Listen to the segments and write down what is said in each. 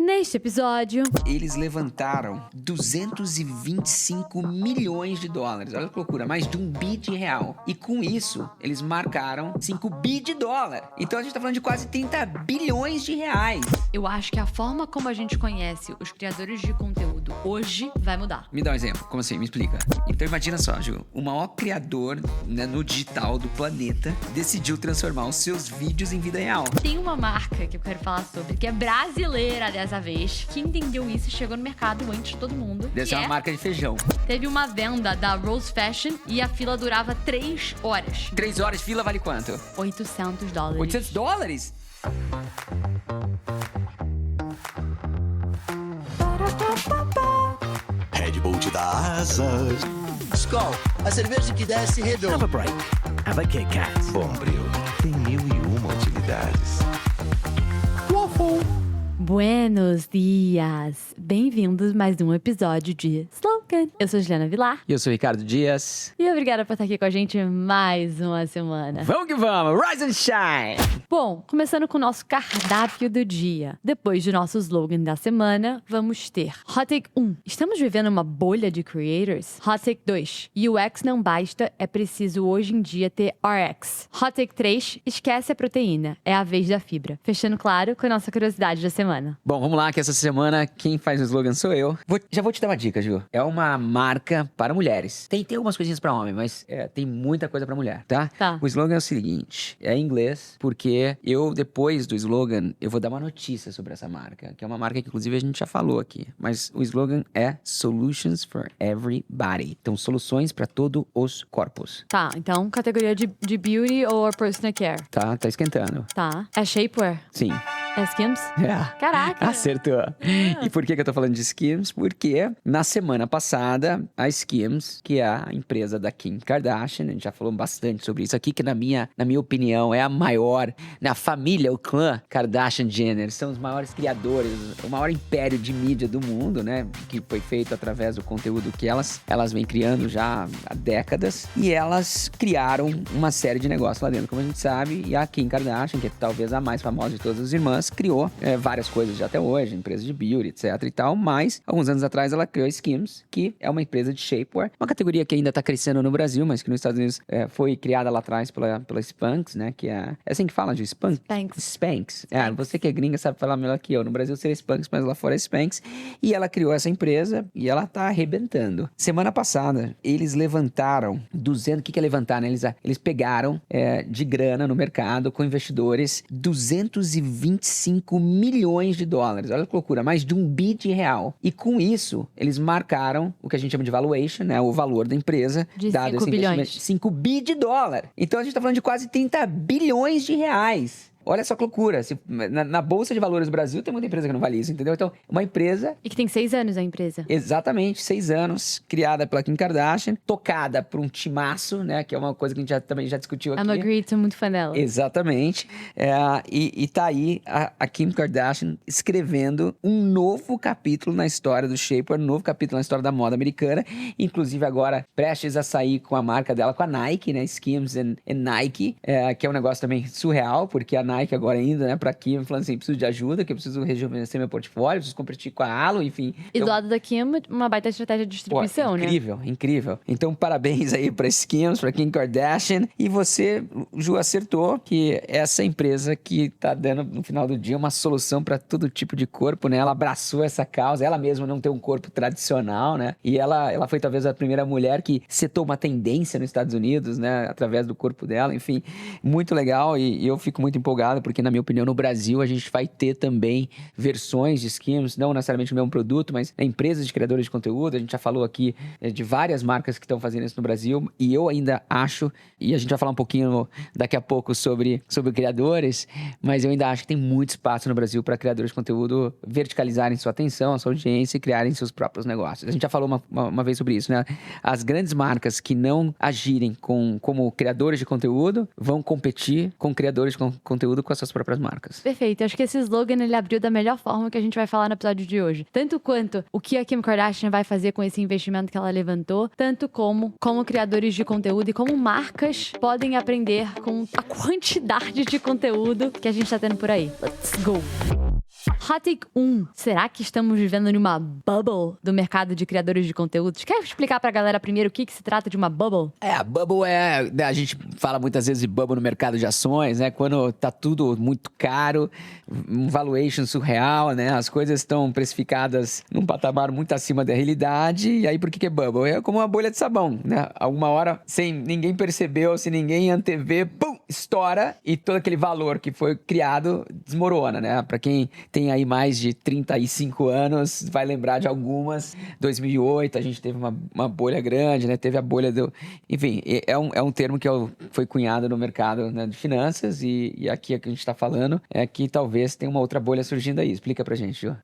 Neste episódio, eles levantaram 225 milhões de dólares. Olha que loucura, mais de R$1 bilhão. E com isso, eles marcaram 5 bi de dólar. Então a gente tá falando de quase 30 bilhões de reais. eu acho que a forma como a gente conhece os criadores de conteúdo hoje vai mudar. Me dá um exemplo. Como assim? Me explica. Então imagina só, Ju. O maior criador, né, no digital do planeta decidiu transformar os seus vídeos em vida real. Tem uma marca que eu quero falar sobre, que é brasileira dessa vez, que entendeu isso e chegou no mercado antes de todo mundo. Deve ser uma marca de feijão. Teve uma venda da Rose Fashion e a fila durava 3 horas. 3 horas de fila vale quanto? $800. 800 dólares? Red Bull te dá asas. Skol, a cerveja que desce Have redondo. a break. Have a Kit Kat. Bombril tem 1001 utilidades. Waffle. Buenos dias! Bem-vindos a mais um episódio de Slogan. Eu sou Juliana Vilar E eu sou o Ricardo Dias. e obrigada por estar aqui com a gente mais uma semana. Vamos que vamos! Rise and shine! Bom, começando com o nosso cardápio do dia. Depois do nosso slogan da semana, vamos ter Hot Take 1. Estamos vivendo uma bolha de creators? Hot Take 2. UX não basta, é preciso hoje em dia ter RX. Hot Take 3. Esquece a proteína, é a vez da fibra. Fechando claro com a nossa curiosidade da semana. Bom, vamos lá, que essa semana quem faz o slogan sou eu. Já vou te dar uma dica, Ju. É uma marca para mulheres. Tem algumas coisinhas para homem, mas tem muita coisa para mulher, tá? Tá. O slogan é o seguinte, é em inglês, porque depois do slogan, eu vou dar uma notícia sobre essa marca, que é uma marca que inclusive a gente já falou aqui. Mas o slogan é Solutions for Everybody. Então, soluções para todos os corpos. Tá, então categoria de beauty ou personal care? Tá esquentando. Tá. É shapewear? Sim. É Skims? É. Caraca! Acertou. E por que eu tô falando de Skims? Porque na semana passada, a Skims, que é a empresa da Kim Kardashian, a gente já falou bastante sobre isso aqui, que na minha opinião é a maior, na família, o clã Kardashian-Jenner, são os maiores criadores, o maior império de mídia do mundo, né? Que foi feito através do conteúdo que elas vêm criando já há décadas. E elas criaram uma série de negócios lá dentro, como a gente sabe. E a Kim Kardashian, que é talvez a mais famosa de todas as irmãs, criou várias coisas já até hoje, empresa de beauty, etc e tal, mas alguns anos atrás ela criou a Skims, que é uma empresa de shapewear, uma categoria que ainda está crescendo no Brasil, mas que nos Estados Unidos foi criada lá atrás pela Spanx, né, que é assim que fala de Spanx? Spanx. Você que é gringa sabe falar melhor que eu, no Brasil seria Spanx, mas lá fora é Spanx, e ela criou essa empresa e ela tá arrebentando. Semana passada, eles levantaram o que é levantar, né? Eles pegaram de grana no mercado com investidores 225 milhões de dólares. Olha que loucura, mais de R$1 bilhão. E com isso, eles marcaram o que a gente chama de valuation, né? O valor da empresa. De dado 5 esse bilhões. investimento. 5 bi de dólar. Então a gente tá falando de quase 30 bilhões de reais. Olha só que loucura. Na Bolsa de Valores do Brasil tem muita empresa que não vale isso, entendeu? Então, uma empresa... E que tem 6 anos a empresa. Exatamente, 6 anos, criada pela Kim Kardashian, tocada por um timaço, né? Que é uma coisa que a gente também já discutiu aqui. I'm agreed, sou muito fã dela. Exatamente. E tá aí a Kim Kardashian escrevendo um novo capítulo na história do shapewear, um novo capítulo na história da moda americana. Inclusive agora prestes a sair com a marca dela, com a Nike, né? Skims and Nike, que é um negócio também surreal, porque a Nike agora ainda, né, pra Kim, falando assim, preciso de ajuda, que eu preciso rejuvenescer meu portfólio, preciso competir com a Alo, enfim. E do lado da Kim, uma baita estratégia de distribuição, né? Incrível. Então, parabéns aí pra Skims, pra Kim Kardashian. E você, Ju, acertou que essa empresa que tá dando, no final do dia, uma solução pra todo tipo de corpo, né? Ela abraçou essa causa, ela mesma não tem um corpo tradicional, né? E ela foi talvez a primeira mulher que setou uma tendência nos Estados Unidos, né? Através do corpo dela, enfim. Muito legal e eu fico muito empolgado porque, na minha opinião, no Brasil a gente vai ter também versões de Skims, não necessariamente o mesmo produto, mas empresas de criadores de conteúdo. A gente já falou aqui de várias marcas que estão fazendo isso no Brasil e eu ainda acho, e a gente vai falar um pouquinho daqui a pouco sobre criadores, mas eu ainda acho que tem muito espaço no Brasil para criadores de conteúdo verticalizarem sua atenção, a sua audiência e criarem seus próprios negócios. A gente já falou uma vez sobre isso, né? As grandes marcas que não agirem como criadores de conteúdo vão competir com criadores de conteúdo com as suas próprias marcas. Perfeito. Acho que esse slogan ele abriu da melhor forma que a gente vai falar no episódio de hoje. Tanto quanto o que a Kim Kardashian vai fazer com esse investimento que ela levantou, tanto como criadores de conteúdo e como marcas podem aprender com a quantidade de conteúdo que a gente tá tendo por aí. Let's go! Hot Take 1. Será que estamos vivendo em uma bubble do mercado de criadores de conteúdos? Quer explicar pra galera primeiro o que se trata de uma bubble? A bubble a gente fala muitas vezes de bubble no mercado de ações, né? Quando tá tudo muito caro, um valuation surreal, né? As coisas estão precificadas num patamar muito acima da realidade. E aí, por que é bubble? É como uma bolha de sabão, né? Alguma hora, sem ninguém percebeu, sem ninguém antever, pum! Estoura e todo aquele valor que foi criado desmorona, né? Pra quem tem aí mais de 35 anos, vai lembrar de algumas. 2008, a gente teve uma bolha grande, né? Teve a bolha do... Enfim, é um termo que foi cunhado no mercado, né, de finanças e aqui que a gente tá falando é que talvez tenha uma outra bolha surgindo aí. Explica pra gente, Ju.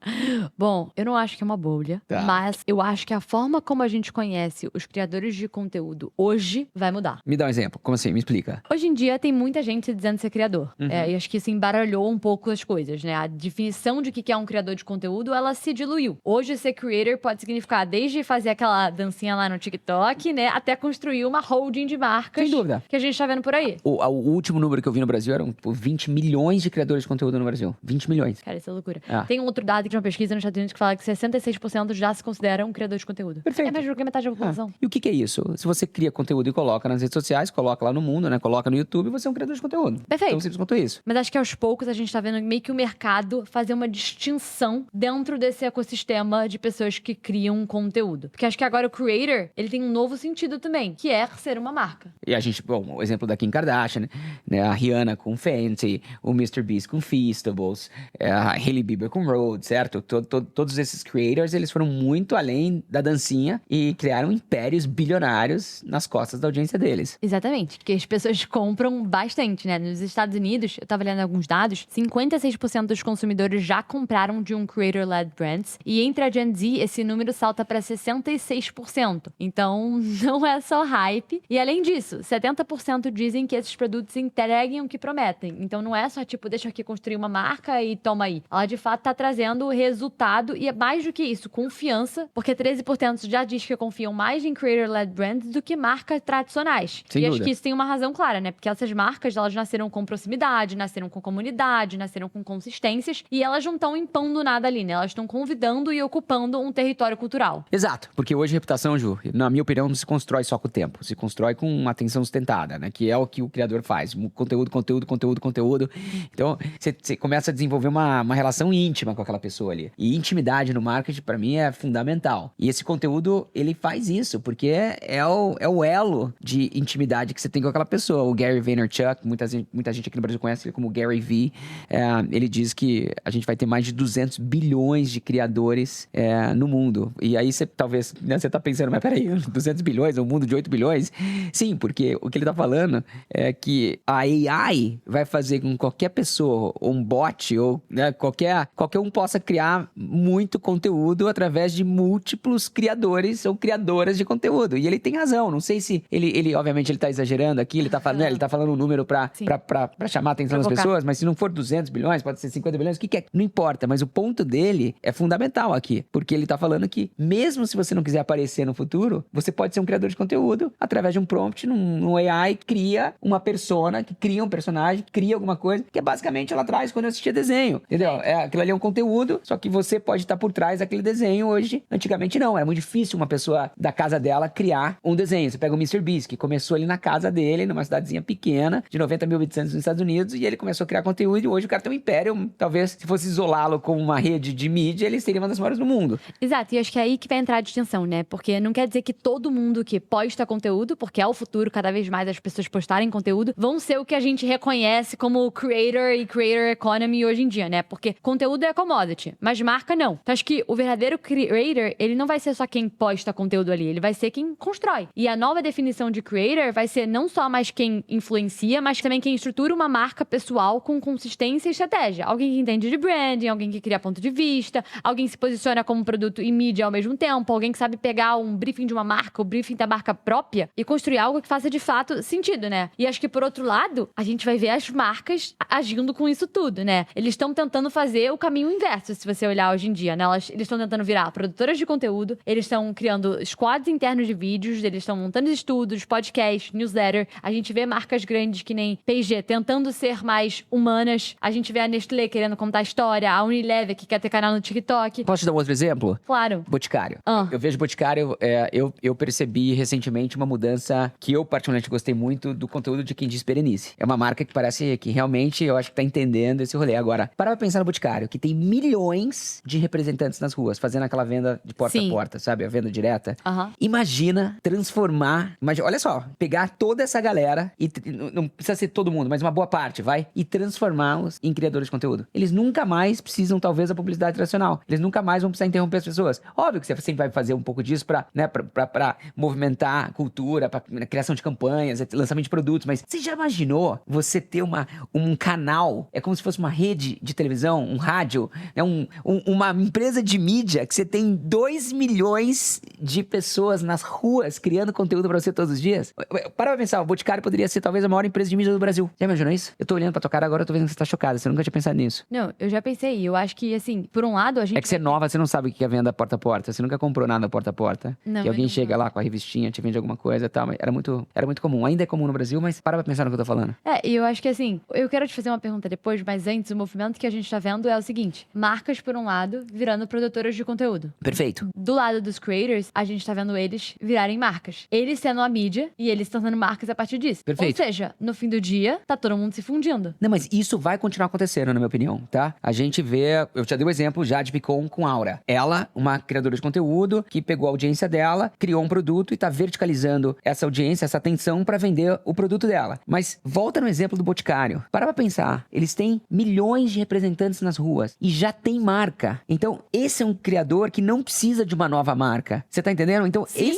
Bom, eu não acho que é uma bolha, Tá. mas eu acho que a forma como a gente conhece os criadores de conteúdo hoje vai mudar. Me dá um exemplo. Como assim? Me explica. Hoje em dia tem muita gente dizendo ser criador. E acho que isso embaralhou um pouco as coisas, né? A definição de que é um criador de conteúdo, ela se diluiu. Hoje, ser creator pode significar desde fazer aquela dancinha lá no TikTok, né? Até construir uma holding de marcas. Sem dúvida. Que a gente tá vendo por aí. O último número que eu vi no Brasil eram 20 milhões de criadores de conteúdo no Brasil. 20 milhões. Cara, isso é loucura. Ah. Tem um outro dado de uma pesquisa nos Estados Unidos que fala que 66% já se consideram criador de conteúdo. Perfeito. É mais do que metade da população. E o que é isso? Se você cria conteúdo e coloca nas redes sociais, coloca lá no mundo, né? Coloca no YouTube, você é um criador de conteúdo. Perfeito. Tão simples quanto isso. Mas acho que aos poucos a gente tá vendo meio que o mercado fazer uma distinção dentro desse ecossistema de pessoas que criam conteúdo. Porque acho que agora o creator, ele tem um novo sentido também, que é ser uma marca. E a gente, bom, o exemplo da Kim Kardashian, né? A Rihanna com Fenty, o Mr. Beast com Feastables, a Hailey Bieber com Rhodes, certo? Todos esses creators, eles foram muito além da dancinha e criaram impérios bilionários nas costas da audiência deles. Exatamente, que as pessoas compram bastante, né? Nos Estados Unidos, eu tava lendo alguns dados, 56% dos consumidores já compraram de um creator-led brands, e entre a Gen Z, esse número salta para 66%. Então, não é só hype. E além disso, 70% dizem que esses produtos entreguem o que prometem. Então, não é só tipo, deixa eu aqui construir uma marca e toma aí. Ela, de fato, tá trazendo resultado e é mais do que isso, confiança, porque 13% já diz que confiam mais em creator-led brands do que marcas tradicionais. Sem e acho dúvida. que isso tem uma razão clara, né? Porque essas marcas, elas nasceram com proximidade, nasceram com comunidade, nasceram com consistências e elas não estão impondo nada ali, né? Elas estão convidando e ocupando um território cultural. Exato, porque hoje reputação, Ju, na minha opinião, não se constrói só com o tempo, se constrói com uma atenção sustentada, né? Que é o que o criador faz, conteúdo. Então, você começa a desenvolver uma relação íntima com aquela pessoa ali. E intimidade no marketing, pra mim, é fundamental. E esse conteúdo, ele faz isso, porque é o elo de intimidade que você tem com aquela pessoa. O Gary Vaynerchuk, muita gente aqui no Brasil conhece ele como Gary V. Ele diz que a gente vai ter mais de 200 bilhões de criadores no mundo. E aí você talvez, né, você tá pensando, mas peraí, 200 bilhões, um mundo de 8 bilhões? Sim, porque o que ele tá falando é que a AI vai fazer com que qualquer pessoa, ou um bot, ou né, qualquer um possa criar muito conteúdo através de múltiplos criadores ou criadoras de conteúdo. E ele tem razão. Não sei se ele obviamente, ele tá exagerando aqui, ele tá falando, né, ele tá falando um número pra chamar a atenção das pessoas, mas se não for 200 bilhões, pode ser 50 bilhões, o que é? Não importa, mas o ponto dele é fundamental aqui, porque ele tá falando que mesmo se você não quiser aparecer no futuro, você pode ser um criador de conteúdo através de um prompt, num AI, cria uma persona, que cria um personagem, cria alguma coisa, que é basicamente lá atrás, quando eu assistia desenho, entendeu? Aquilo ali é um conteúdo, só que você pode estar por trás daquele desenho hoje. Antigamente não, era muito difícil uma pessoa da casa dela criar um desenho. Você pega o Mr. Beast, que começou ali na casa dele, numa cidadezinha pequena, de 90 mil habitantes nos Estados Unidos, e ele começou a criar conteúdo, e hoje o cara tem um império. Talvez, se fosse isolá-lo como uma rede de mídia, ele seria uma das maiores do mundo. Exato, e acho que é aí que vai entrar a distinção, né? Porque não quer dizer que todo mundo que posta conteúdo, porque é o futuro, cada vez mais as pessoas postarem conteúdo, vão ser o que a gente reconhece como creator e creator economy hoje em dia, né? Porque conteúdo é commodity, mas marca não. Então acho que o verdadeiro creator, ele não vai ser só quem posta conteúdo ali, ele vai ser quem constrói. E a nova definição de creator vai ser não só mais quem influencia, mas também quem estrutura uma marca pessoal com consistência e estratégia. Alguém que entende de branding, alguém que cria ponto de vista, alguém que se posiciona como produto e mídia ao mesmo tempo, alguém que sabe pegar um briefing de uma marca, o briefing da marca própria e construir algo que faça de fato sentido, né? E acho que por outro lado, a gente vai ver as marcas agindo com isso tudo, né? Eles estão tentando fazer o caminho inverso, se você olhar hoje em dia, né? Eles estão tentando virar produtoras de conteúdo, eles estão criando squads internos de vídeos, eles estão montando estudos, podcasts, newsletter. A gente vê marcas grandes que nem P&G tentando ser mais humanas. A gente vê a Nestlé querendo contar história, a Unilever que quer ter canal no TikTok. Posso te dar um outro exemplo? Claro. Boticário. Ah. Eu vejo Boticário, eu percebi recentemente uma mudança que eu particularmente gostei muito do conteúdo de quem diz Berenice. É uma marca que parece que realmente eu acho que tá entendendo esse rolê. Agora, para pra pensar no Boticário, que tem milhões de representantes nas ruas, fazendo aquela venda de porta Sim. a porta, sabe? A venda direta. Aham. Imagina transformar, olha só, pegar toda essa galera, e não precisa ser todo mundo, mas uma boa parte, vai? E transformá-los em criadores de conteúdo. Eles nunca mais precisam, talvez, da publicidade tradicional. Eles nunca mais vão precisar interromper as pessoas. Óbvio que você sempre vai fazer um pouco disso pra movimentar a cultura, pra criação de campanhas, lançamento de produtos, mas você já imaginou você ter um canal, é como se fosse uma rede de televisão, um rádio, né? Uma empresa de mídia que você tem 2 milhões de pessoas nas ruas criando conteúdo pra você todos os dias? Para pra pensar, o Boticário poderia ser talvez a maior empresa de mídia do Brasil. Já imaginou isso? Eu tô olhando pra tua cara agora, eu tô vendo que você tá chocada. Você nunca tinha pensado nisso. Não, eu já pensei. Eu acho que, assim, por um lado, a gente... É que você é nova, você não sabe o que é venda porta a porta. Você nunca comprou nada porta a porta. Não, que alguém eu chega não. lá com a revistinha, te vende alguma coisa e tal. Mas era muito comum. Ainda é comum no Brasil, mas para pra pensar no que eu tô falando. E eu acho que, assim, eu quero te fazer uma pergunta depois, mas antes, o movimento que a gente tá vendo é o seguinte. Marcas, por um lado, virando produtoras de conteúdo. Perfeito. Do lado dos creators, a gente tá vendo eles virarem marcas. Eles sendo a mídia e eles tornando marcas a partir disso. Perfeito. Ou seja, no fim do dia, tá todo mundo se fundindo. Não, mas isso vai continuar acontecendo, na minha opinião, tá? A gente vê... Eu já dei o exemplo já de Picon com Aura. Ela, uma criadora de conteúdo, que pegou a audiência dela, criou um produto e tá verticalizando essa audiência, essa atenção pra vender o produto dela. Mas volta no exemplo do Boticário. Para pra pensar. Eles têm milhões de representantes nas ruas e já tem marca. Então, esse é um criador que não precisa de uma nova marca. Você tá entendendo? Então, Sim.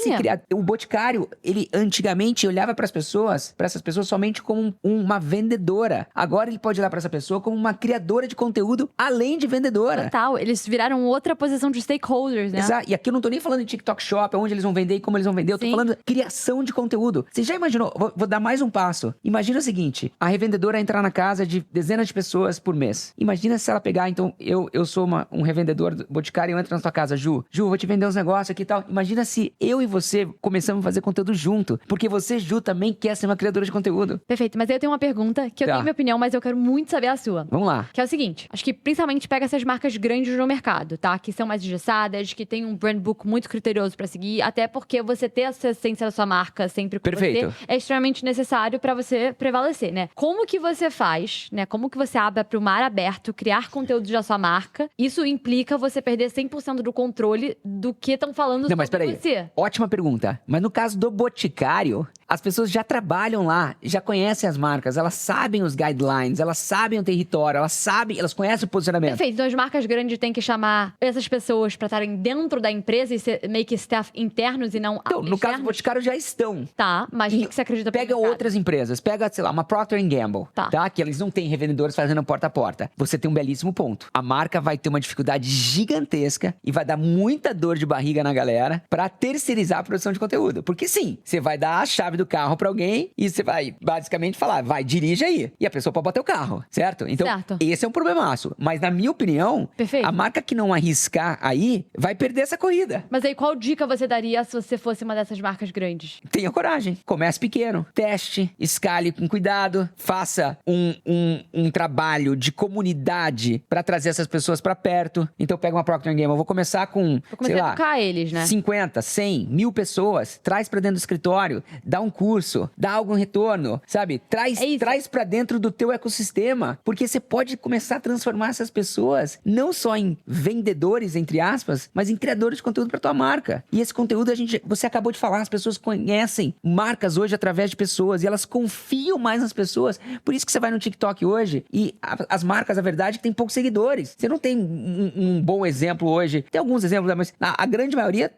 o Boticário, ele antigamente olhava para essas pessoas somente como uma vendedora. Agora ele pode olhar para essa pessoa como uma criadora de conteúdo, além de vendedora. Total. Eles viraram outra posição de stakeholders, né? Exato. E aqui eu não tô nem falando de TikTok Shop, onde eles vão vender e como eles vão vender. Eu tô Sim. falando de criação de conteúdo. Você já imaginou? Vou dar mais um passo. Imagina o seguinte: a revendedora entrar na casa de dezenas de pessoas por mês. Imagina se ela pegar, então, eu sou um revendedor do Boticário e eu entro na sua casa, Ju, vou te vender uns negócios aqui e tal. Imagina se eu e você começamos a fazer conteúdo junto. Porque você, Ju, também quer ser uma criadora de conteúdo. Perfeito. Mas aí eu tenho uma pergunta que eu Tá. tenho minha opinião, mas eu quero muito saber a sua. Vamos lá. Que é o seguinte, acho que principalmente pega essas marcas grandes no mercado, tá? Que são mais engessadas, que tem um brand book muito criterioso pra seguir, até porque você ter essa essência da sua marca sempre com Perfeito. você é extremamente necessário pra você prevalecer, né? Como que você faz, né? Como que você abre pro mar aberto, criar conteúdo da sua marca? Isso implica você perder 100% do controle do que estão falando Não, mas sobre peraí. você. Ótima pergunta. Mas no caso do Boticário, as pessoas já trabalham lá, já conhecem as marcas, elas sabem os guidelines, elas sabem o território, elas conhecem o posicionamento. Perfeito. Então as marcas grandes têm que chamar essas pessoas pra estarem dentro da empresa e ser meio que staff internos e não Então, no caso do externos? Boticário já estão. Tá, mas o que você acredita pro Pega mercado? outras empresas, pega, sei lá, uma Procter Gamble, Tá. Que eles não têm revendedores fazendo porta a porta. Você tem um belíssimo ponto. A marca vai ter uma dificuldade gigantesca e vai dar muita dor de barriga na galera pra terceirizar a produção de conteúdo. Porque sim, você vai dar a chave do carro pra alguém e você vai basicamente falar, vai, dirige aí. E a pessoa pode bater o carro, certo? Então, Certo. esse é um problemaço. Mas na minha opinião, Perfeito. a marca que não arriscar aí vai perder essa corrida. Mas aí, qual dica você daria se você fosse uma dessas marcas grandes? Tenha coragem. Comece pequeno. Teste. Escale com cuidado. Faça um trabalho de comunidade pra trazer essas pessoas pra perto. Então, pega uma Procter Gamble. Eu vou começar com, Eu comecei sei a lá, educar eles, né? 50, 100, 1000 pessoas. Traz pra dentro do escritório. Dá um curso. Dá algum retorno. Sabe? É isso. Traz pra dentro do teu ecossistema. Porque você pode começar a transformar essas pessoas não só em vendedores, entre aspas, mas em criadores de conteúdo pra tua marca. E esse conteúdo, você acabou de falar, as pessoas conhecem marcas hoje através de pessoas e elas confiam mais nas pessoas. Por isso que você vai no TikTok hoje e as marcas, a verdade, é que tem poucos seguidores. Você não tem um bom exemplo hoje. Tem alguns exemplos, mas a grande maioria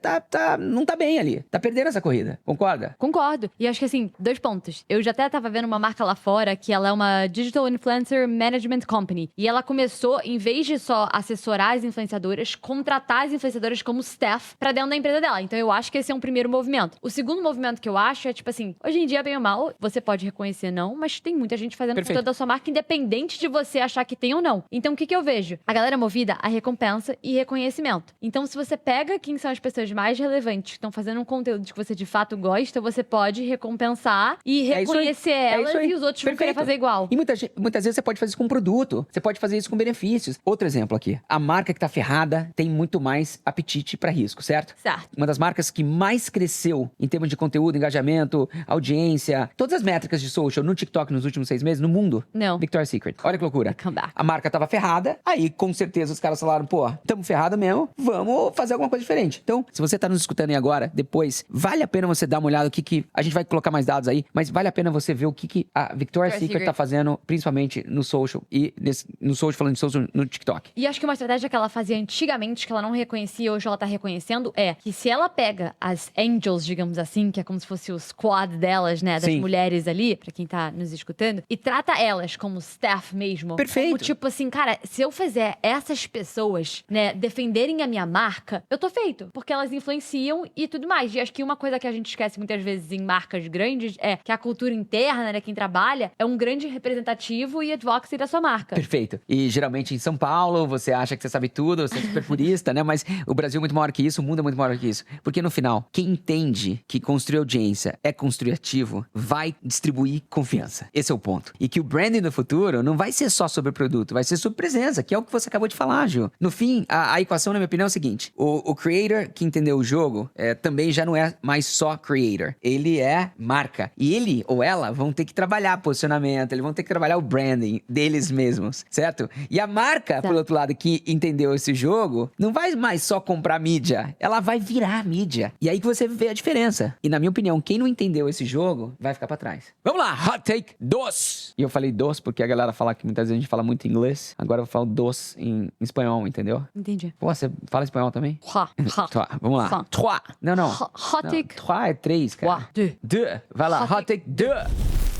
não tá bem ali. Tá perdendo essa corrida. Concorda? Concordo. E acho que, assim, 2 pontos. Eu já até tava vendo uma marca lá fora que ela é uma Digital Influencer Management Company. E ela começou, em vez de só assessorar as influenciadoras, contratar as influenciadoras como staff pra dentro da empresa dela. Então eu acho que esse é um primeiro movimento. O segundo movimento que eu acho é, tipo assim, hoje em dia, bem ou mal, você pode reconhecer não, mas tem muita gente fazendo Perfeito. conteúdo da sua marca, independente de você achar que tem ou não. Então o que eu vejo? A galera é movida a recompensa e reconhecimento. Então se você pega quem são as pessoas mais relevantes que estão fazendo um conteúdo de que você de fato gosta, você pode recompensar e É isso aí. reconhecer É elas isso aí. e os outros vão querer Perfeito. fazer igual. E muitas vezes você pode fazer isso com produto, você pode fazer isso com benefícios. Outro exemplo aqui, a marca que tá ferrada tem muito mais apetite para risco, certo? Certo. Uma das marcas que mais cresceu em termos de conteúdo, engajamento, audiência, todas as métricas de social no TikTok nos últimos 6 meses no mundo. Não. Victoria's Secret. Olha que loucura. Come back. A marca tava ferrada, aí com certeza os caras falaram, pô, tamo ferrado mesmo, vamos fazer alguma coisa diferente. Então, se você tá nos escutando aí agora, depois, vale a pena você dar uma olhada no que a gente vai colocar mais dados aí, mas vale a pena você ver o que a Victoria's Secret tá fazendo, principalmente no social e no social, falando de social, no TikTok. E acho que uma estratégia que ela fazia antigamente, que ela não reconhecia, hoje ela tá reconhecendo, é que se ela pega as angels, digamos assim, que é como se fosse o squad delas, né, das Sim. mulheres ali, pra quem tá nos escutando, e trata elas como staff mesmo. Perfeito. Como tipo assim, cara, se eu fizer essas pessoas, né, defenderem a minha marca, eu tô feito. Porque elas influenciam e tudo mais. E acho que uma coisa que a gente esquece muitas vezes em marcas grandes é que a cultura interna, né, quem trabalha, é um grande representativo e advocacy da sua marca. Perfeito. E geralmente em São Paulo, você acha que você sabe tudo, você é super purista, né? Mas o Brasil é muito maior que isso, o mundo é muito maior que isso. Porque no final, quem entende que construir audiência é construir ativo, vai distribuir confiança. Esse é o ponto. E que o branding no futuro não vai ser só sobre produto, vai ser sobre presença, que é o que você acabou de falar, Gil. No fim, a equação, na minha opinião, é o seguinte. O creator que entendeu o jogo também já não é mais só creator. Ele é marca. E ele ou ela vão ter que trabalhar posicionamento, eles vão ter que trabalhar o branding deles mesmos, certo? E a marca, por outro lado, que entendeu esse jogo, não vai mais só comprar mídia, ela vai virar mídia. E aí que você vê a diferença. E na minha opinião, quem não entendeu esse jogo, vai ficar pra trás. Vamos lá, hot take 2. E eu falei dos porque a galera fala que muitas vezes a gente fala muito inglês. Agora eu falo dos em espanhol, entendeu? Entendi. Pô, você fala espanhol também? Trois. Vamos lá. Trois. Trois. Não. Hot take. Trois é 3, cara. Deux. Deux. Vai lá, Hot hot take 2.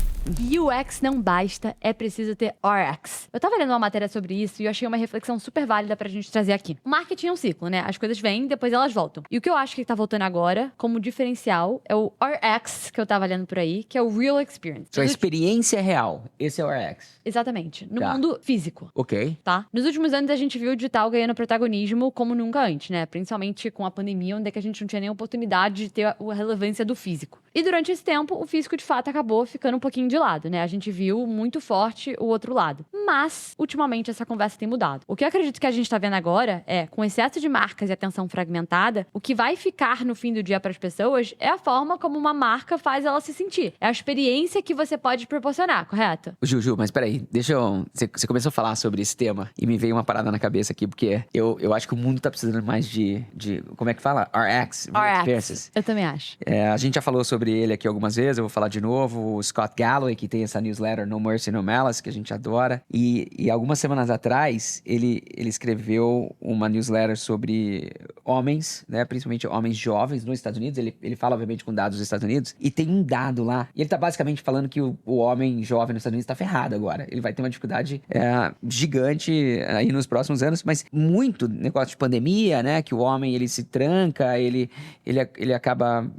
UX não basta, é preciso ter RX. Eu tava lendo uma matéria sobre isso e eu achei uma reflexão super válida pra gente trazer aqui. O marketing é um ciclo, né? As coisas vêm, depois elas voltam. E o que eu acho que tá voltando agora, como diferencial, é o RX que eu tava lendo por aí, que é o Real Experience. Sua experiência real. Esse é o RX. Exatamente. No Tá. mundo físico. Ok. Tá? Nos últimos anos a gente viu o digital ganhando protagonismo como nunca antes, né? Principalmente com a pandemia, onde é que a gente não tinha nem oportunidade de ter a relevância do físico. E durante esse tempo, o físico de fato acabou ficando um pouquinho de lado, né? A gente viu muito forte o outro lado. Mas, ultimamente, essa conversa tem mudado. O que eu acredito que a gente tá vendo agora é, com excesso de marcas e atenção fragmentada, o que vai ficar no fim do dia para as pessoas é a forma como uma marca faz ela se sentir. É a experiência que você pode proporcionar, correto? Juju, mas peraí, deixa eu... Você começou a falar sobre esse tema e me veio uma parada na cabeça aqui, porque eu acho que o mundo tá precisando mais de como é que fala? RX. Real Experiences. Eu também acho. A gente já falou sobre ele aqui algumas vezes, eu vou falar de novo. O Scott Galloway, que tem essa newsletter No Mercy, No Malice, que a gente adora. E algumas semanas atrás, ele escreveu uma newsletter sobre homens, né? Principalmente homens jovens nos Estados Unidos. Ele fala, obviamente, com dados dos Estados Unidos. E tem um dado lá. E ele tá basicamente falando que o homem jovem nos Estados Unidos tá ferrado agora. Ele vai ter uma dificuldade gigante aí nos próximos anos. Mas muito negócio de pandemia, né? Que o homem, ele se tranca, ele acaba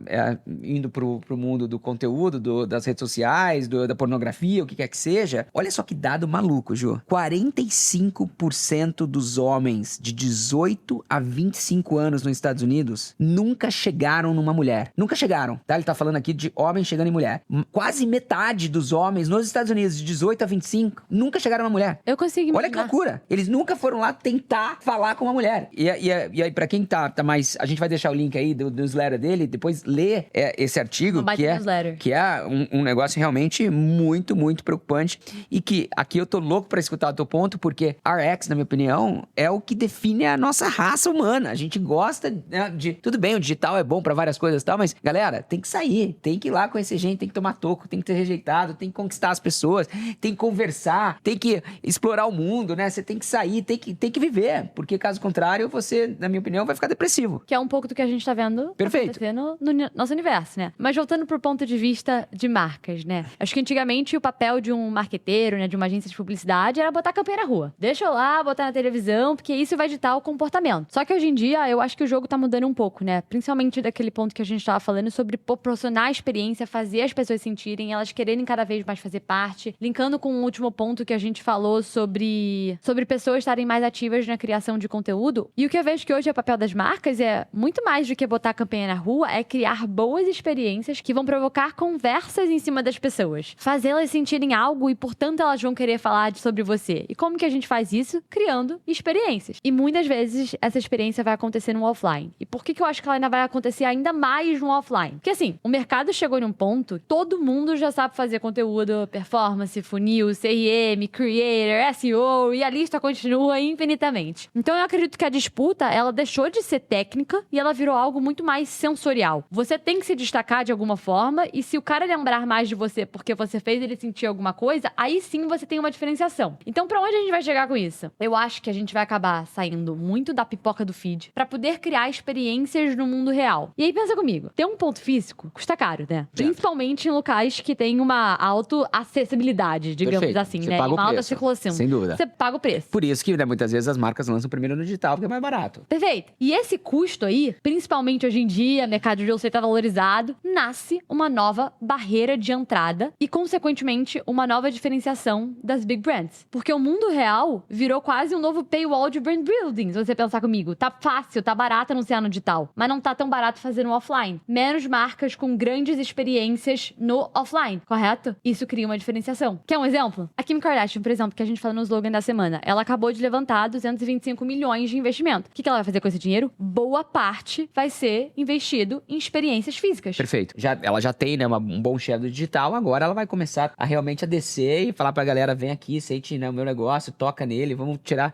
indo pro mundo do conteúdo, das redes sociais, da pornografia, o que quer que seja. Olha só que dado maluco, Ju. 45% dos homens de 18 a 25 anos nos Estados Unidos nunca chegaram numa mulher. Nunca chegaram, tá? Ele tá falando aqui de homem chegando em mulher. Quase metade dos homens nos Estados Unidos, de 18 a 25, nunca chegaram numa mulher. Eu consigo imaginar. Olha que loucura. Eles nunca foram lá tentar falar com uma mulher. E aí, pra quem tá mais... A gente vai deixar o link aí do newsletter dele, depois lê esse artigo, Uma baita newsletter. que é um negócio realmente muito, muito preocupante. E que aqui eu tô louco pra escutar o teu ponto, porque RX, na minha opinião, é o que define a nossa raça humana. A gente gosta, né, de... Tudo bem, o digital é bom pra várias coisas e tal, mas, galera, tem que sair, tem que ir lá conhecer gente, tem que tomar toco, tem que ser rejeitado, tem que conquistar as pessoas, tem que conversar, tem que explorar o mundo, né? Você tem que sair, tem que viver, porque caso contrário, você, na minha opinião, vai ficar depressivo. Que é um pouco do que a gente tá vendo Perfeito. acontecer no nosso universo, né? Mas voltando pro ponto de vista de marcas, né? Acho que antigamente o papel de um marqueteiro, né, de uma agência de publicidade era botar campanha na rua. Deixa eu lá, botar na televisão, porque isso vai ditar o comportamento. Só que hoje em dia eu acho que o jogo tá mudando um pouco, né? Principalmente daquele ponto que a gente tava falando sobre proporcionar a experiência, fazer as pessoas sentirem, elas quererem cada vez mais fazer parte. Linkando com o último ponto que a gente falou sobre pessoas estarem mais ativas na criação de conteúdo. E o que eu vejo que hoje é o papel das marcas é muito mais do que botar a campanha na rua, é criar boas experiências que vão provocar conversas em cima das pessoas. Fazê-las sentirem algo e, portanto, elas vão querer falar sobre você. E como que a gente faz isso? Criando experiências. E muitas vezes essa experiência vai acontecer no offline. E por que eu acho que ela ainda vai acontecer ainda mais no offline? Porque assim, o mercado chegou num ponto, todo mundo já sabe fazer conteúdo, performance, funil, CRM, creator, SEO, e a lista continua infinitamente. Então eu acredito que a disputa, ela deixou de ser técnica e ela virou algo muito mais sensorial. Você tem que se destacar de alguma forma, e se o cara lembrar mais de você porque você fez ele sentir alguma coisa, aí sim você tem uma diferenciação. Então pra onde a gente vai chegar com isso? Eu acho que a gente vai acabar saindo muito da pipoca do feed pra poder criar experiências no mundo real. E aí pensa comigo, ter um ponto físico custa caro, né? Principalmente em locais que tem uma auto-acessibilidade, digamos Perfeito. assim, Você né? paga o Uma alta preço. circulação. Sem dúvida. Você paga o preço. Por isso que, né, muitas vezes as marcas lançam primeiro no digital, porque é mais barato. Perfeito. E esse custo aí, principalmente hoje em dia, mercado de real estate tá valorizado, nasce uma nova barreira de entrada e, consequentemente, uma nova diferenciação das big brands. Porque o mundo real virou quase um novo paywall de brand building, se você pensar comigo. Tá fácil, tá barato anunciar no digital, mas não tá tão barato fazer no offline. Menos marcas com grandes experiências no offline, correto? Isso cria uma diferenciação. Quer um exemplo? A Kim Kardashian, por exemplo, que a gente fala no slogan da semana, ela acabou de levantar 225 milhões de investimento. O que ela vai fazer com esse dinheiro? Boa parte vai ser investido em experiências físicas. Perfeito. Ela já tem, né, um bom share do digital, agora ela vai começar a realmente a descer e falar pra galera, vem aqui, sente, né, o meu negócio, toca nele, vamos tirar,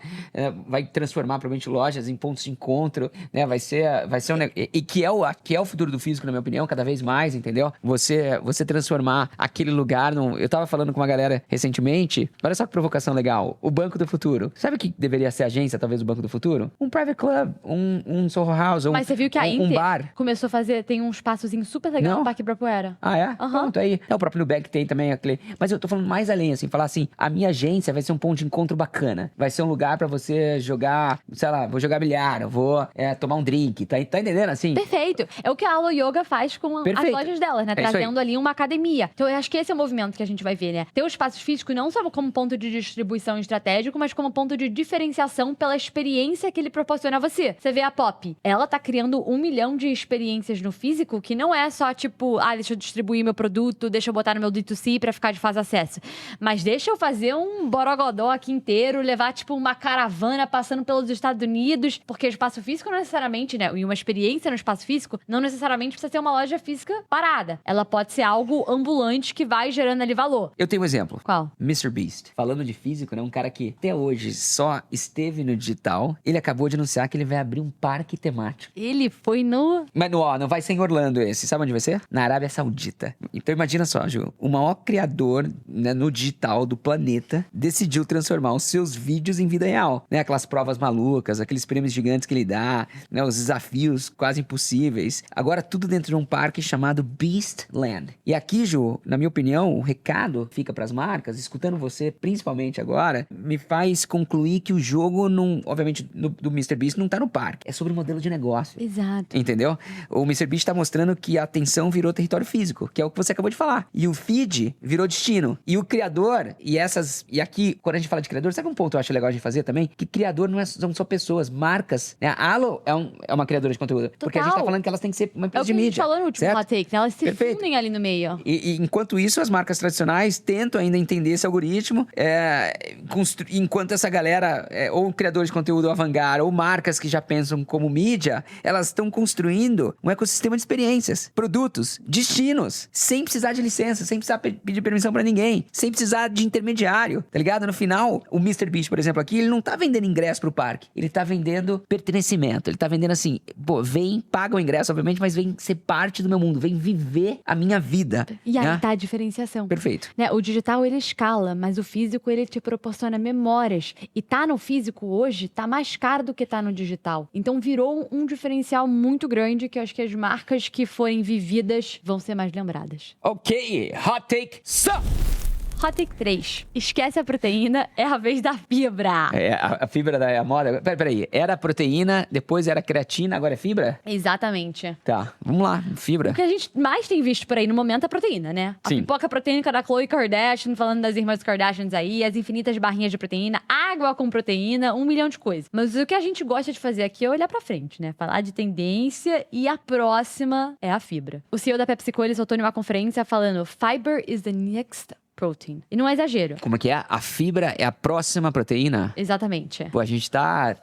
vai transformar provavelmente lojas em pontos de encontro, né, vai ser e que é o futuro do físico, na minha opinião, cada vez mais, entendeu? Você transformar aquele lugar eu tava falando com uma galera recentemente, olha só que provocação legal, o Banco do Futuro. Sabe o que deveria ser a agência, talvez, do Banco do Futuro? Um private club, um Soho House, Mas você viu que a um Inter bar. começou a fazer, tem um espaçozinho super legal Não? no Parque Ibirapuera. Ah, é? Aham. Pronto, aí. O próprio Nubank tem também aquele... Mas eu tô falando mais além, assim, falar assim, a minha agência vai ser um ponto de encontro bacana. Vai ser um lugar pra você jogar, sei lá, vou jogar bilhar, eu vou tomar um drink, tá entendendo, assim? Perfeito. É o que a Alo Yoga faz com as Perfeito. lojas delas, né? É isso aí. Trazendo ali uma academia. Então, eu acho que esse é o movimento que a gente vai ver, né? Ter os espaços físicos não só como ponto de distribuição estratégico, mas como ponto de diferenciação pela experiência que ele proporciona a você. Você vê a Pop. Ela tá criando 1 milhão de experiências no físico que não é só, tipo, deixa eu distribuir meu produto, deixa eu botar no meu D2C pra ficar de fácil acesso. Mas deixa eu fazer um borogodó aqui inteiro, levar, tipo, uma caravana passando pelos Estados Unidos, porque o espaço físico não necessariamente, né? E uma experiência no espaço físico não necessariamente precisa ser uma loja física parada. Ela pode ser algo ambulante que vai gerando ali valor. Eu tenho um exemplo. Qual? MrBeast. Falando de físico, né? Um cara que até hoje só esteve no digital. Ele acabou de anunciar que ele vai abrir um parque temático. Ele foi no... Mas não vai ser em Orlando esse. Sabe onde vai ser? Na Arábia Saudita. Então imagina só, Ju. O maior criador, né, no digital do planeta decidiu transformar os seus vídeos em vida real. Né? Aquelas provas malucas, aqueles prêmios gigantes que ele dá, né? Os desafios quase impossíveis. Agora tudo dentro de um parque chamado Beastland. E aqui, Ju, na minha opinião, o recado fica pras marcas, escutando você principalmente agora, me faz concluir que o jogo, obviamente, do MrBeast não tá no parque. É sobre o modelo de negócio. Exato. Entendeu? O MrBeast tá mostrando que a atenção virou território físico, que é o que você acabou de falar. E o feed virou destino. E o criador, e aqui, quando a gente fala de criador, sabe um ponto que eu acho legal de fazer também? Que criador não são só pessoas, marcas. Né? A Alo é uma criadora de conteúdo. Porque a gente tá falando que elas têm que ser uma empresa de É o que a gente mídia. falou no último certo? hot take, né? Elas se Perfeito. fundem ali no meio. E enquanto isso, as marcas tradicionais tentam ainda entender esse algoritmo, enquanto essa galera, ou criadores de conteúdo avant-garde, ou marcas que já pensam como mídia, elas estão construindo um ecossistema de experiências, produtos, destinos, sem precisar de licença, sem precisar pedir permissão pra ninguém, sem precisar de intermediário, tá ligado? No final, o MrBeast, por exemplo, aqui, ele não tá vendendo ingresso pro parque, ele tá vendendo pertencimento, ele tá vendendo assim, vem, paga o ingresso, obviamente, mas vem ser parte do meu mundo, vem viver a minha vida. E aí né? tá a diferenciação. Perfeito. Né? O digital, ele escala, mas o físico, ele te proporciona memórias. E tá no físico hoje, tá mais caro do que tá no digital. Então, virou um diferencial muito grande que eu acho que as marcas que forem vividas vão ser mais lembradas. Ok, hot take, Hot Take 3. Esquece a proteína, é a vez da fibra. A fibra da moda. Peraí. Era proteína, depois era creatina, agora é fibra? Exatamente. Tá, vamos lá. Fibra. O que a gente mais tem visto por aí no momento é a proteína, né? A Sim. pipoca proteica da Khloe Kardashian, falando das irmãs Kardashians aí, as infinitas barrinhas de proteína, água com proteína, 1 milhão de coisas. Mas o que a gente gosta de fazer aqui é olhar pra frente, né? Falar de tendência e a próxima é a fibra. O CEO da PepsiCo, ele soltou em uma conferência falando "Fiber is the next protein". E não é exagero. Como é que é? A fibra é a próxima proteína? Exatamente. Pô, a gente tá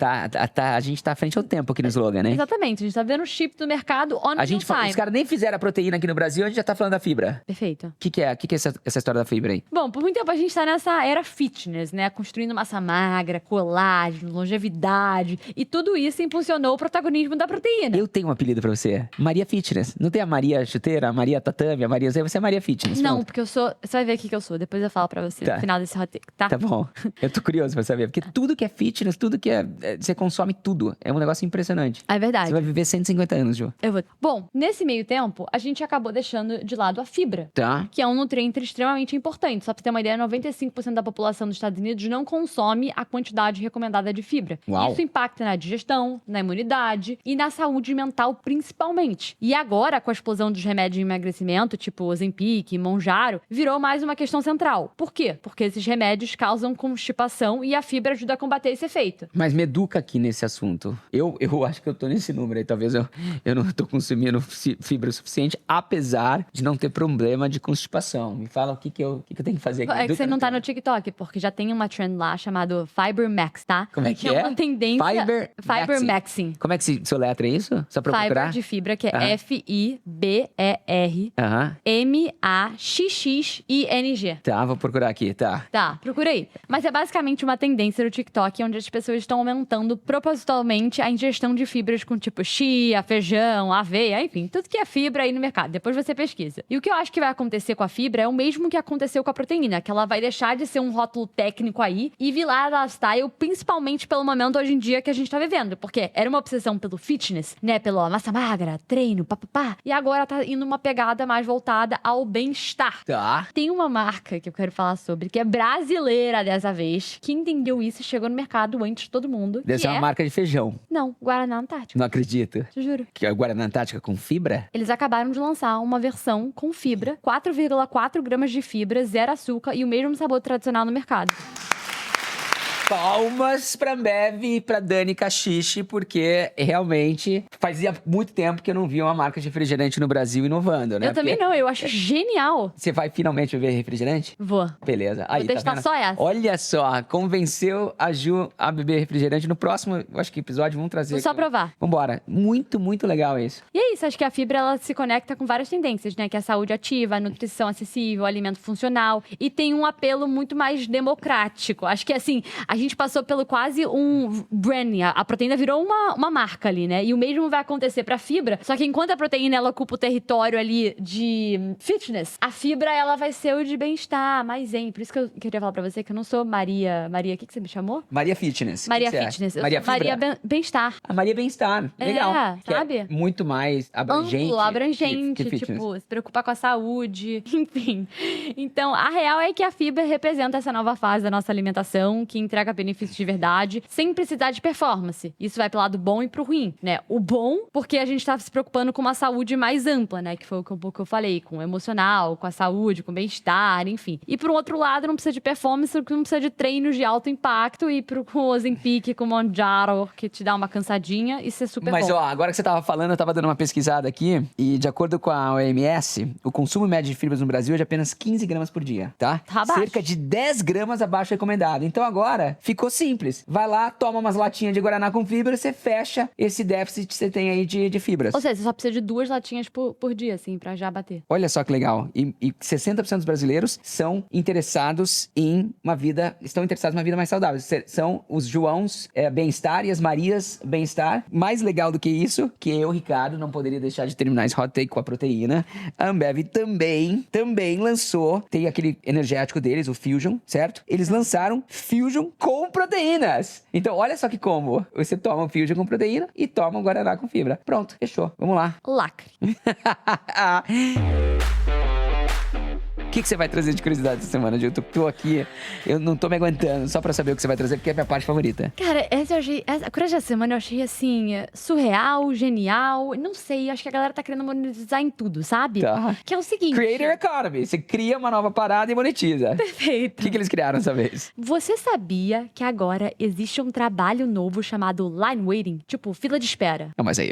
à frente ao tempo aqui no slogan, né? Exatamente. A gente tá vendo o chip do mercado on A gente time. os caras nem fizeram a proteína aqui no Brasil, a gente já tá falando da fibra. Perfeito. O que é essa história da fibra aí? Bom, por muito tempo a gente tá nessa era fitness, né? Construindo massa magra, colágeno, longevidade. E tudo isso impulsionou o protagonismo da proteína. Eu tenho um apelido pra você. Maria Fitness. Não tem a Maria Chuteira, a Maria Tatame, a Maria... Você é Maria Fitness. Não, pronto. porque eu sou... Você vai ver o que eu sou. Depois eu falo pra você Tá. no final desse hot take, tá? Tá bom. Eu tô curioso pra saber. Porque tudo que é fitness, tudo que é... Você consome tudo. É um negócio impressionante. É verdade. Você vai viver 150 anos, Ju. Eu vou... Bom, nesse meio tempo, a gente acabou deixando de lado a fibra. Tá? Que é um nutriente extremamente importante. Só pra você ter uma ideia, 95% da população dos Estados Unidos não consome a quantidade recomendada de fibra. Uau. Isso impacta na digestão, na imunidade e na saúde mental, principalmente. E agora, com a explosão dos remédios de emagrecimento, tipo Ozempic, Mounjaro, virou mais uma questão central. Por quê? Porque esses remédios causam constipação e a fibra ajuda a combater esse efeito. Mas me educa aqui nesse assunto. Eu acho que eu tô nesse número aí. Talvez eu não tô consumindo fibra o suficiente, apesar de não ter problema de constipação. Me fala o que eu tenho que fazer aqui. É que Educa você não no tá tema. no TikTok, porque já tem uma trend lá chamado Fiber Max, tá? Como é que é? uma tendência... Fiber Maxing. Maxing. Como é que se soletra isso? Só pra eu Fiber procurar? de fibra, que é Aham. F-I-B-E-R Aham. M-A-X-X-I-N-G. Tá, vou procurar aqui, tá. Tá, procura aí. Mas é basicamente uma tendência do TikTok, onde as pessoas estão aumentando propositalmente a ingestão de fibras com tipo chia, feijão, aveia, enfim, tudo que é fibra aí no mercado. Depois você pesquisa. E o que eu acho que vai acontecer com a fibra é o mesmo que aconteceu com a proteína, que ela vai deixar de ser um rótulo técnico aí e virar lifestyle, principalmente pelo momento hoje em dia que a gente tá vivendo. Porque era uma obsessão pelo fitness, né? Pela massa magra, treino, papapá. E agora tá indo uma pegada mais voltada ao bem-estar. Tá. Tem uma marca que eu quero falar sobre, que é brasileira dessa vez, que entendeu isso e chegou no mercado antes de todo mundo. Deve que ser uma marca de feijão. Não, Guaraná Antártica. Não acredito. Te juro. Que é o Guaraná Antártica com fibra? Eles acabaram de lançar uma versão com fibra, 4,4 gramas de fibra, zero açúcar e o mesmo sabor tradicional no mercado. Palmas pra Ambev e pra Dani Cachiche, porque realmente fazia muito tempo que eu não via uma marca de refrigerante no Brasil inovando, né? Eu também Porque não, eu acho genial. Você vai finalmente beber refrigerante? Vou. Beleza. Aí, Vou testar tá vendo? só essa. Olha só, convenceu a Ju a beber refrigerante. No próximo, eu acho que episódio, vamos trazer Vou só aqui. provar. Vambora. Muito, muito legal isso. E é isso, acho que a fibra ela se conecta com várias tendências, né? Que é a saúde ativa, a nutrição acessível, o alimento funcional. E tem um apelo muito mais democrático. Acho que, assim, a gente passou pelo quase um branding. A proteína virou uma marca ali, né? E o mesmo vai acontecer pra fibra. Só que enquanto a proteína, ela ocupa o território ali de fitness, a fibra, ela vai ser o de bem-estar, mais zen. Por isso que eu queria falar pra você que eu não sou Maria... Maria, o que você me chamou? Maria Fitness. Maria O que você Fitness. é? Eu Maria sou Fibra? Maria Bem-Estar. A Maria Bem-Estar. Legal. Que é sabe? muito mais abrangente. Amplo, abrangente, que fitness. tipo, se preocupar com a saúde, enfim. Então, a real é que a fibra representa essa nova fase da nossa alimentação, que entrega benefícios de verdade, sem precisar de performance. Isso vai pro lado bom e pro ruim, né? O bom, porque a gente tá se preocupando com uma saúde mais ampla, né? Que foi um pouco que eu falei, com o emocional, com a saúde, com o bem-estar, enfim. E pro outro lado, não precisa de performance, não precisa de treinos de alto impacto, e pro com o Ozempic, com o Mounjaro, que te dá uma cansadinha, isso é super Mas, bom. ó, agora que você tava falando, eu tava dando uma pesquisada aqui, e de acordo com a OMS, o consumo médio de fibras no Brasil é de apenas 15 gramas por dia, tá? Tá abaixo. Cerca de 10 gramas abaixo do recomendado. Então agora, ficou simples. Vai lá, toma umas latinhas de Guaraná com fibra, você fecha esse déficit que você tem aí de fibras. Ou seja, você só precisa de 2 latinhas por dia, assim, pra já bater. Olha só que legal. E 60% dos brasileiros são interessados em uma vida, estão interessados em uma vida mais saudável. São os Joãos bem-estar e as Marias bem-estar. Mais legal do que isso, que eu, Ricardo, não poderia deixar de terminar esse hot take com a proteína. A Ambev também lançou, tem aquele energético deles, o Fusion, certo? Eles lançaram Fusion com proteínas. Então, olha só que combo. Você toma o Fusion com proteína e toma o Guaraná com fibra. Pronto, fechou. Vamos lá. Lacre. que você vai trazer de curiosidade essa semana, Gil? Tô aqui, eu não tô me aguentando só pra saber o que você vai trazer, porque é a minha parte favorita. Cara, a curiosidade da semana eu achei, assim, surreal, genial. Não sei, acho que a galera tá querendo monetizar em tudo, sabe? Tá. Que é o seguinte... Creator Economy. Você cria uma nova parada e monetiza. Perfeito. O que eles criaram dessa vez? Você sabia que agora existe um trabalho novo chamado line waiting? Tipo, fila de espera. Não, mas aí,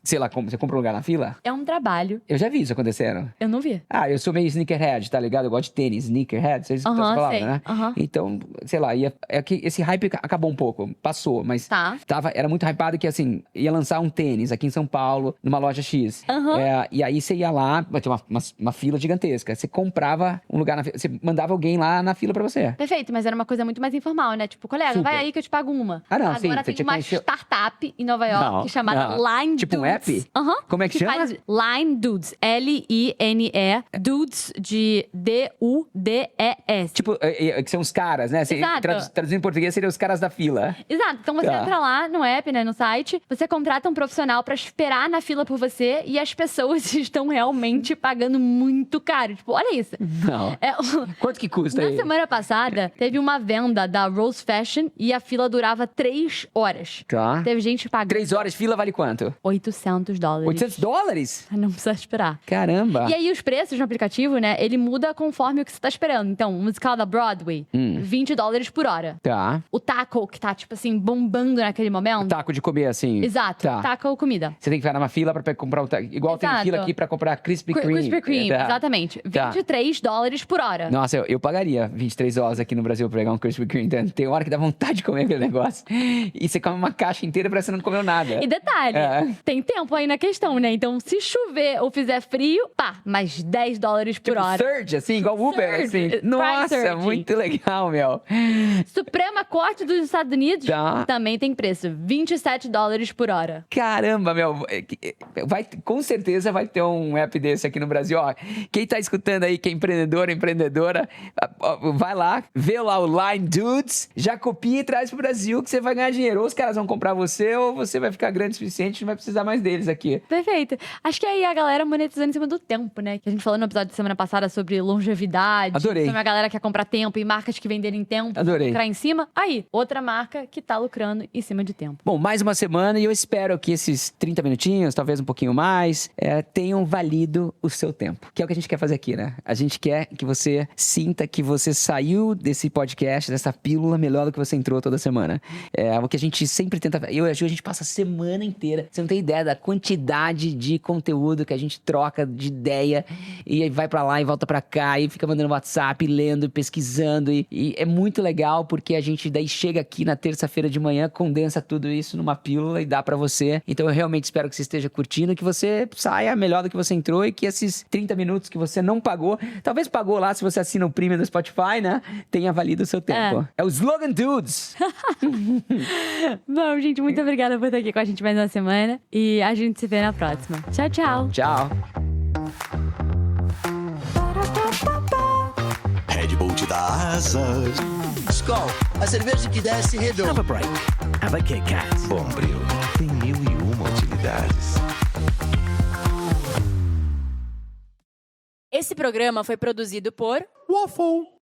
sei lá, como você compra um lugar na fila? É um trabalho. Eu já vi isso acontecendo. Eu não vi. Ah, eu sou meio sneakerhead, tá ligado? Eu gosto de tênis, sneakerhead, vocês estão falando, sei. né? Aham. Então, sei lá, é que esse hype acabou um pouco, passou, mas Tá. era muito hypado que, assim, ia lançar um tênis aqui em São Paulo, numa loja X. Aham. E aí você ia lá, tinha uma fila gigantesca. Você comprava um lugar na fila, você mandava alguém lá na fila pra você. Perfeito, mas era uma coisa muito mais informal, né? Tipo, colega, Super. vai aí que eu te pago uma. Ah, não, agora sim, você tem tinha uma que conhecer- startup em Nova York Não, chamada não. Line Tipo um Dudes. app? Aham. Como é que chama? Faz Line Dudes. L-I-N-E. Dudes de D-U-D-E-S. Tipo, que são os caras, né? Você, Exato. traduzindo em português, seriam os caras da fila. Exato. Então você Tá. entra lá no app, né, no site, você contrata um profissional pra esperar na fila por você e as pessoas estão realmente pagando muito caro. Tipo, olha isso. Não. É, Quanto que custa na aí? semana passada, teve uma venda da Rose Fashion e a fila durava 3 horas. Tá. Teve gente pagando 3 horas de fila vale quanto? $800. $800? Não precisa esperar. Caramba. E aí, os preços no aplicativo, né, ele muda conforme o que você tá esperando. Então, o musical da Broadway, $20 por hora. Tá. O taco, que tá, tipo assim, bombando naquele momento. Taco de comer, assim. Exato. Tá. Taco ou comida. Você tem que ficar numa fila pra comprar o taco. Igual tem Exato. fila aqui pra comprar Krispy Kreme. Krispy Kreme, Tá. exatamente. Tá. $23 por hora. Nossa, eu pagaria 23 horas aqui no Brasil pra pegar um Krispy Kreme. Tem hora que dá vontade de comer aquele negócio. E você come uma caixa inteira parece que você não comeu nada. E detalhe, É. tem tempo aí na questão, né? Então, se chover ou fizer frio, pá, mais $10 por Tipo, hora. surge, assim, igual Uber, Surge, assim. price Nossa, surge. muito legal, meu. Suprema Corte dos Estados Unidos Tá. também tem preço, $27 por hora. Caramba, meu. Com certeza vai ter um app desse aqui no Brasil. Ó, quem tá escutando aí, que é empreendedora, vai lá, vê lá o Line Dudes, já copia e traz pro Brasil que você vai ganhar dinheiro. Ou os caras vão comprar você, ou você vai ficar grande o suficiente e não vai precisar mais deles aqui. Perfeito. Acho que aí a galera monetizando em cima do tempo, né? Que a gente falou no episódio da semana passada sobre longevidade. Adorei. Sobre a galera que quer comprar tempo e marcas que venderem tempo. Adorei. Lucrar em cima. Aí, outra marca que tá lucrando em cima de tempo. Bom, mais uma semana e eu espero que esses 30 minutinhos, talvez um pouquinho mais, tenham valido o seu tempo. Que é o que a gente quer fazer aqui, né? A gente quer que você sinta que você saiu desse podcast, dessa pílula, melhor do que você entrou toda semana. É o que a gente sempre tenta... Eu e a Ju, a gente passa a semana inteira. Você não tem ideia da quantidade de conteúdo que a gente troca de ideia e aí vai pra lá e volta pra cá e fica mandando WhatsApp, lendo, pesquisando e é muito legal porque a gente daí chega aqui na terça-feira de manhã, condensa tudo isso numa pílula e dá pra você. Então eu realmente espero que você esteja curtindo, que você saia melhor do que você entrou e que esses 30 minutos que você não pagou, talvez pagou lá se você assina o Premium do Spotify, né? Tenha valido o seu tempo. É o Slogan Dudes! Bom, gente, muito obrigada por estar aqui com a gente mais uma semana. E a gente se vê na próxima. Tchau, tchau. Tchau! Red Bull te dá asas. Skol, a cerveja que desce Have redondo. a break. Have a Kit Kat. Bombril tem 1001 utilidades. Esse programa foi produzido por Waffle.